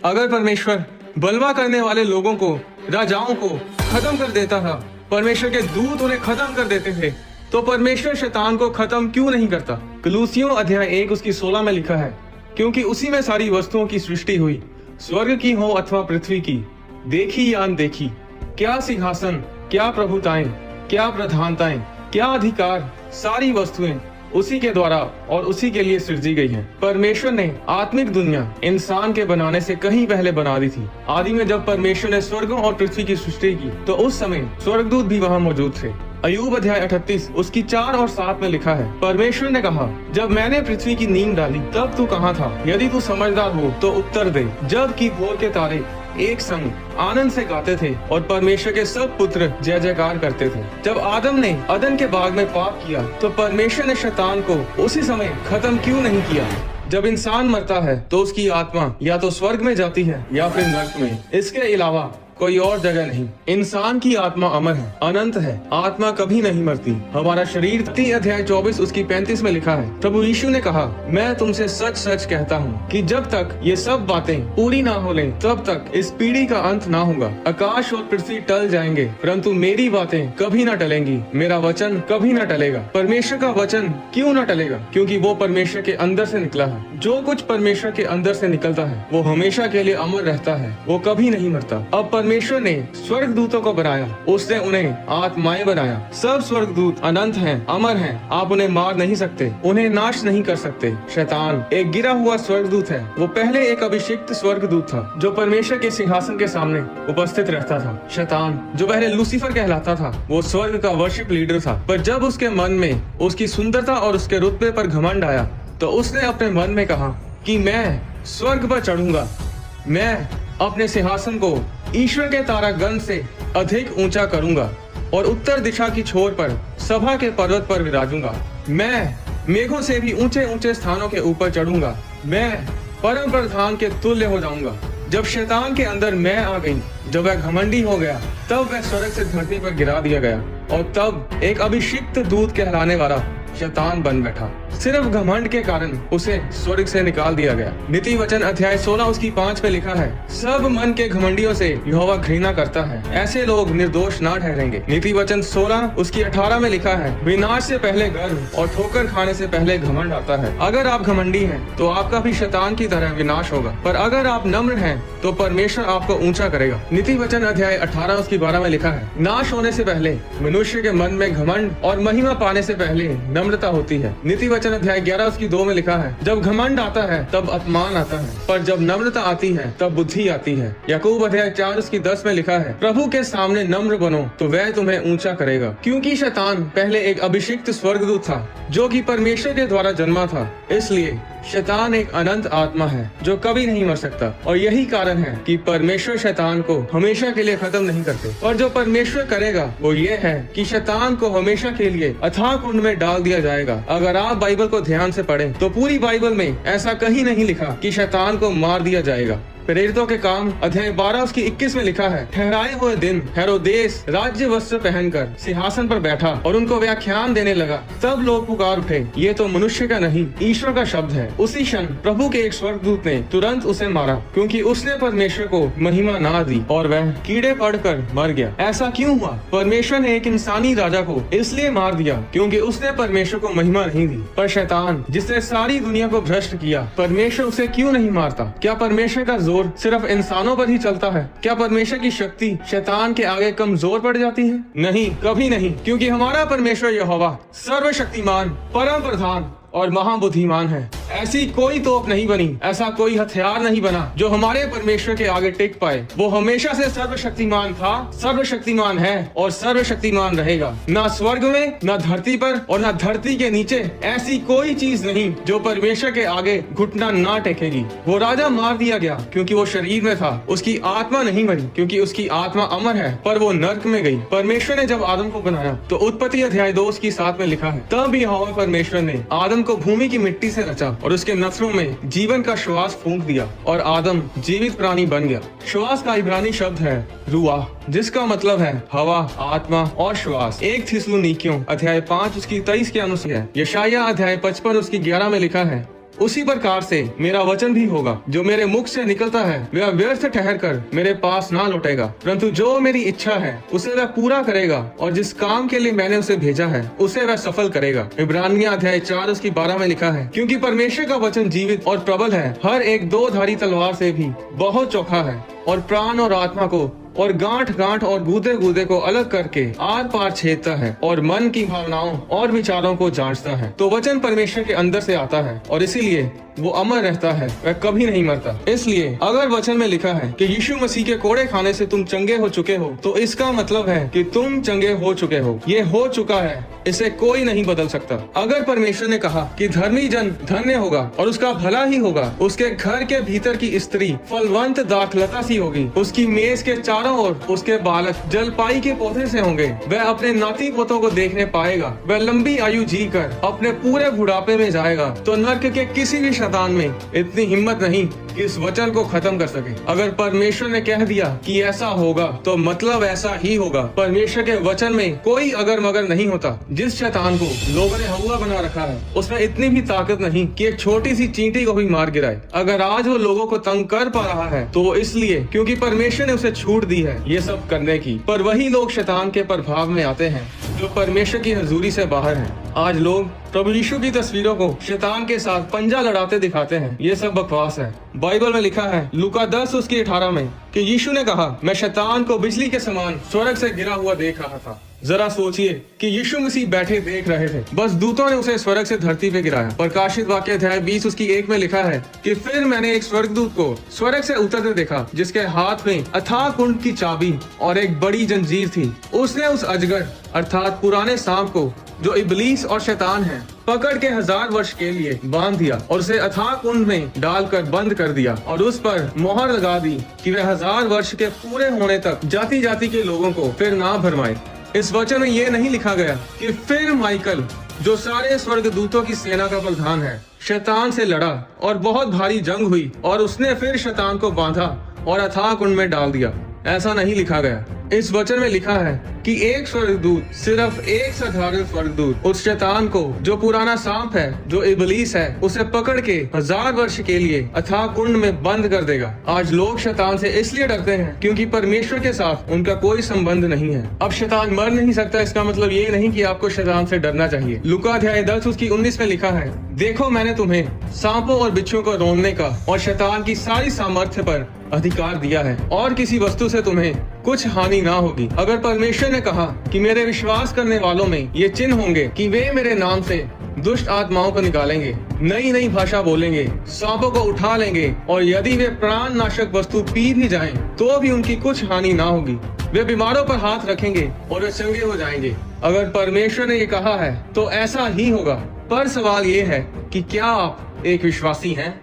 अगर परमेश्वर बलवा करने वाले लोगों को, राजाओं को खत्म कर देता था, परमेश्वर के दूत उन्हें खत्म कर देते थे, तो परमेश्वर शैतान को खत्म क्यों नहीं करता? कलूसियों अध्याय 1 उसकी 16 में लिखा है, क्योंकि उसी में सारी वस्तुओं की सृष्टि हुई, स्वर्ग की हो अथवा पृथ्वी की, देखी या अनदेखी, क्या सिंहासन, क्या प्रभुताएं, क्या प्रधानताएं, क्या अधिकार, सारी वस्तुएं उसी के द्वारा और उसी के लिए सृजी गई हैं। परमेश्वर ने आत्मिक दुनिया इंसान के बनाने से कहीं पहले बना दी थी। आदि में जब परमेश्वर ने स्वर्गों और पृथ्वी की सृष्टि की, तो उस समय स्वर्गदूत भी वहाँ मौजूद थे। अय्यूब अध्याय 38 उसकी 4 और 7 में लिखा है, परमेश्वर ने कहा, जब मैंने पृथ्वी की नींव डाली तब तू कहाँ था? यदि तू समझदार हो तो उत्तर दे। जब कि भोर के तारे एक संग आनंद से गाते थे और परमेश्वर के सब पुत्र जय जयकार करते थे। जब आदम ने अदन के बाग में पाप किया, तो परमेश्वर ने शैतान को उसी समय खत्म क्यों नहीं किया? जब इंसान मरता है तो उसकी आत्मा या तो स्वर्ग में जाती है या फिर नरक में, इसके अलावा कोई और जगह नहीं। इंसान की आत्मा अमर है, अनंत है, आत्मा कभी नहीं मरती। हमारा शरीर 3 अध्याय 24 उसकी 35 में लिखा है, प्रभु यीशु ने कहा, मैं तुमसे सच सच कहता हूँ कि जब तक ये सब बातें पूरी ना हो लें, तब तक इस पीढ़ी का अंत ना होगा। आकाश और पृथ्वी टल जाएंगे, परंतु मेरी बातें कभी ना टलेंगी, मेरा वचन कभी ना टलेगा। परमेश्वर का वचन क्यों ना टलेगा? क्योंकि वो परमेश्वर के अंदर से निकला है। जो कुछ परमेश्वर के अंदर से निकलता है वो हमेशा के लिए अमर रहता है, वो कभी नहीं मरता। अब परमेश्वर ने स्वर्ग दूतों को बनाया, उसने उन्हें आत्माएं बनाया। सब स्वर्ग दूत अनंत हैं, अमर हैं, आप उन्हें मार नहीं सकते, उन्हें नाश नहीं कर सकते। शैतान एक गिरा हुआ स्वर्ग दूत है। वो पहले एक अभिषिक्त स्वर्ग दूत था जो परमेश्वर के सिंहासन के सामने उपस्थित रहता था। शैतान जो पहले लूसीफर कहलाता था, वो स्वर्ग का वर्शिप लीडर था। पर जब उसके मन में उसकी सुंदरता और उसके रुतबे पर घमंड आया, तो उसने अपने मन में कहा कि मैं स्वर्ग पर चढ़ूंगा, मैं अपने सिंहासन को ईश्वर के तारागण से अधिक ऊंचा करूंगा और उत्तर दिशा की छोर पर सभा के पर्वत पर विराजूंगा। मैं मेघों से भी ऊंचे ऊंचे स्थानों के ऊपर चढ़ूंगा, मैं परम प्रधान के तुल्य हो जाऊंगा। जब शैतान के अंदर मैं आ गई, जब वह घमंडी हो गया, तब वह स्वर्ग से धरती पर गिरा दिया गया और तब एक अभिषिक्त दूत कहलाने वाला शैतान बन बैठा। सिर्फ घमंड के कारण उसे स्वर्ग से निकाल दिया गया। नीति वचन अध्याय 16 उसकी 5 पे लिखा है, सब मन के घमंडियों से यहोवा घृणा करता है, ऐसे लोग निर्दोष ना ठहरेंगे। नीति वचन 16 उसकी 18 में लिखा है, विनाश से पहले गर्व और ठोकर खाने से पहले घमंड आता है। अगर आप घमंडी हैं तो आपका भी शैतान की तरह विनाश होगा, पर अगर आप नम्र हैं तो परमेश्वर आपको ऊंचा करेगा। नीति वचन अध्याय 18 उसकी 12 में लिखा है, नाश होने से पहले मनुष्य के मन में घमंड और महिमा पाने से पहले नम्रता होती है। नीति वचन अध्याय 11 उसकी 2 में लिखा है, जब घमंड आता है तब अपमान आता है, पर जब नम्रता आती है तब बुद्धि आती है। याकूब अध्याय 4 उसकी 10 में लिखा है, प्रभु के सामने नम्र बनो तो वह तुम्हें ऊंचा करेगा। क्योंकि शैतान पहले एक अभिषिक्त स्वर्गदूत था जो कि परमेश्वर के द्वारा जन्मा था, इसलिए शैतान एक अनंत आत्मा है जो कभी नहीं मर सकता। और यही कारण है कि परमेश्वर शैतान को हमेशा के लिए खत्म नहीं करते। और जो परमेश्वर करेगा वो ये है कि शैतान को हमेशा के लिए अथाह कुंड में डाल दिया जाएगा। अगर आप बाइबल को ध्यान से पढ़ें तो पूरी बाइबल में ऐसा कहीं नहीं लिखा कि शैतान को मार दिया जाएगा। प्रेरितों के काम अध्याय 12 उसकी 21 में लिखा है, ठहराए हुए दिन हेरोदेस राज्य वस्त्र पहनकर सिंहासन पर बैठा और उनको व्याख्यान देने लगा। तब लोग पुकार उठे, ये तो मनुष्य का नहीं ईश्वर का शब्द है। उसी क्षण प्रभु के एक स्वर्गदूत ने तुरंत उसे मारा, क्योंकि उसने परमेश्वर को महिमा ना दी और वह कीड़े पड़कर मर गया। ऐसा क्यों हुआ? परमेश्वर ने एक इंसानी राजा को इसलिए मार दिया क्योंकि उसने परमेश्वर को महिमा नहीं दी। पर शैतान जिसने सारी दुनिया को भ्रष्ट किया, परमेश्वर उसे क्यों नहीं मारता? क्या परमेश्वर का जोर सिर्फ इंसानों पर ही चलता है? क्या परमेश्वर की शक्ति शैतान के आगे कमजोर पड़ जाती है? नहीं, कभी नहीं, क्योंकि हमारा परमेश्वर यहोवा सर्वशक्तिमान, परम प्रधान और महाबुद्धिमान है। ऐसी कोई तोप नहीं बनी, ऐसा कोई हथियार नहीं बना जो हमारे परमेश्वर के आगे टिक पाए। वो हमेशा से सर्वशक्तिमान था, सर्वशक्तिमान है और सर्वशक्तिमान रहेगा। ना स्वर्ग में, ना धरती पर और ना धरती के नीचे ऐसी कोई चीज नहीं जो परमेश्वर के आगे घुटना ना टेकेगी। वो राजा मार दिया गया क्योंकि वो शरीर में था, उसकी आत्मा नहीं मरी क्योंकि उसकी आत्मा अमर है, पर वो नर्क में गई। परमेश्वर ने जब आदम को बनाया तो उत्पत्ति अध्याय 2 की 7 में लिखा है, तब यहोवा परमेश्वर ने आदम को भूमि की मिट्टी से रचा और उसके नथनों में जीवन का श्वास फूंक दिया और आदम जीवित प्राणी बन गया। श्वास का इब्रानी शब्द है रूआह, जिसका मतलब है हवा, आत्मा और श्वास। 1 थिस्सलुनीकियों अध्याय 5 उसकी 23 के अनुसार है। यशायाह अध्याय 55 उसकी 11 में लिखा है, उसी प्रकार से मेरा वचन भी होगा। जो मेरे मुख से निकलता है वह व्यर्थ ठहर कर मेरे पास ना लौटेगा, परंतु जो मेरी इच्छा है उसे वह पूरा करेगा, और जिस काम के लिए मैंने उसे भेजा है उसे वह सफल करेगा। इब्रानियों अध्याय 4 उसकी 12 में लिखा है, क्योंकि परमेश्वर का वचन जीवित और प्रबल है, हर एक दो धारी तलवार से भी बहुत चोखा है, और प्राण और आत्मा को और गांठ गांठ और गूदे गूदे को अलग करके आर पार छेदता है, और मन की भावनाओं और विचारों को जांचता है। तो वचन परमेश्वर के अंदर से आता है और इसीलिए वो अमर रहता है, वह कभी नहीं मरता। इसलिए अगर वचन में लिखा है कि यीशु मसीह के कोड़े खाने से तुम चंगे हो चुके हो, तो इसका मतलब है कि तुम चंगे हो चुके हो। ये हो चुका है, इसे कोई नहीं बदल सकता। अगर परमेश्वर ने कहा कि धर्मी जन धन्य होगा और उसका भला ही होगा, उसके घर के भीतर की स्त्री फलवंत दाखलता सी होगी, उसकी मेज के चारों ओर उसके बालक जलपाई के पौधे से होंगे, वह अपने नाती पोतों को देखने पाएगा, वह लंबी आयु जीकर अपने पूरे बुढ़ापे में जाएगा, तो नर्क के किसी भी शैतान में इतनी हिम्मत नहीं कि इस वचन को खत्म कर सके। अगर परमेश्वर ने कह दिया कि ऐसा होगा तो मतलब ऐसा ही होगा। परमेश्वर के वचन में कोई अगर मगर नहीं होता। जिस शैतान को लोगों ने हवा बना रखा है उसमें इतनी भी ताकत नहीं कि एक छोटी सी चींटी को भी मार गिराए। अगर आज वो लोगों को तंग कर पा रहा है तो वो इसलिए क्योंकि परमेश्वर ने उसे छूट दी है ये सब करने की। पर वही लोग शैतान के प्रभाव में आते हैं जो परमेश्वर की हजूरी से बाहर हैं। आज लोग प्रभु यीशु की तस्वीरों को शैतान के साथ पंजा लड़ाते दिखाते हैं। ये सब बकवास है। बाइबल में लिखा है लूका 10 उसकी 18 में कि यीशु ने कहा, मैं शैतान को बिजली के समान स्वर्ग से गिरा हुआ देख रहा था। जरा सोचिए कि यीशु मसीह बैठे देख रहे थे, बस दूतों ने उसे स्वर्ग से धरती पे गिराया। प्रकाशित वाक्य अध्याय 20 उसकी 1 में लिखा है कि फिर मैंने एक स्वर्गदूत को स्वर्ग से उतरते देखा, जिसके हाथ में अथाह कुंड की चाबी और एक बड़ी जंजीर थी। उसने उस अजगर अर्थात पुराने सांप को, जो इबलीस और शैतान है, पकड़ के 1000 वर्ष के लिए बांध दिया और उसे अथाह कुंड में डालकर बंद कर दिया, और उस पर मोहर लगा दी कि वह 1000 वर्ष के पूरे होने तक जाति जाति के लोगों को फिर ना भरमाए। इस वचन में ये नहीं लिखा गया कि फिर माइकल, जो सारे स्वर्गदूतों की सेना का प्रधान है, शैतान से लड़ा और बहुत भारी जंग हुई और उसने फिर शैतान को बांधा और अथाह कुंड में डाल दिया। ऐसा नहीं लिखा गया। इस वचन में लिखा है कि एक स्वर्गदूत, सिर्फ एक साधारण स्वर्गदूत, उस शैतान को, जो पुराना सांप है, जो इबलीस है, उसे पकड़ के 1000 वर्ष के लिए अथाह कुंड में बंद कर देगा। आज लोग शैतान से इसलिए डरते हैं क्योंकि परमेश्वर के साथ उनका कोई संबंध नहीं है। अब शैतान मर नहीं सकता, इसका मतलब ये नहीं कि आपको शैतान से डरना चाहिए। लूका अध्याय 10 उसकी 19 में लिखा है, देखो मैंने तुम्हें सांपों और बिच्छुओं को रोकने का और शैतान की सारी सामर्थ्य पर अधिकार दिया है, और किसी वस्तु से तुम्हें कुछ हानि ना होगी। अगर परमेश्वर ने कहा कि मेरे विश्वास करने वालों में ये चिन्ह होंगे कि वे मेरे नाम से दुष्ट आत्माओं को निकालेंगे, नई नई भाषा बोलेंगे, सांपों को उठा लेंगे, और यदि वे प्राण नाशक वस्तु पी भी जाएं, तो भी उनकी कुछ हानि ना होगी, वे बीमारों पर हाथ रखेंगे और वे चंगे हो जाएंगे। अगर परमेश्वर ने ये कहा है तो ऐसा ही होगा। पर सवाल ये है कि क्या आप एक विश्वासी हैं?